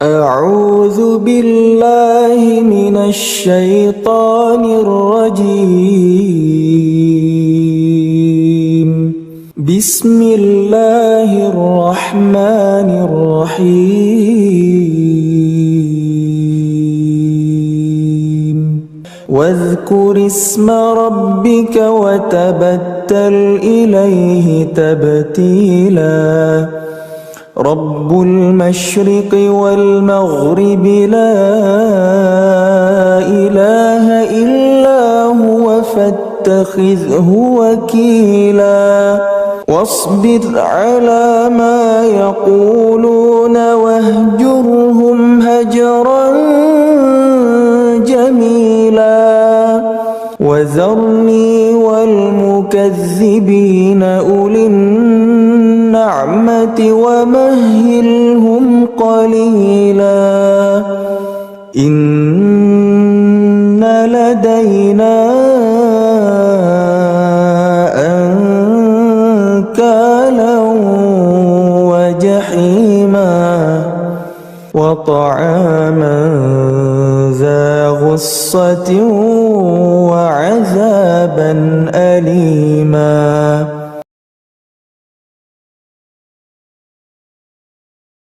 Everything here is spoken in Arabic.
أعوذ بالله من الشيطان الرجيم. بسم الله الرحمن الرحيم. واذكر اسم ربك وتبتل إليه تبتيلا. رب المشرق والمغرب لا إله إلا هو فاتخذه وكيلا. واصبر على ما يقولون واهجرهم هجرا جميلا. وذرني والمكذبين أولي النعمة ومهلهم قليلا. إن لدينا أنكالا وجحيما وطعاما ذا غصة وعذابا أليما.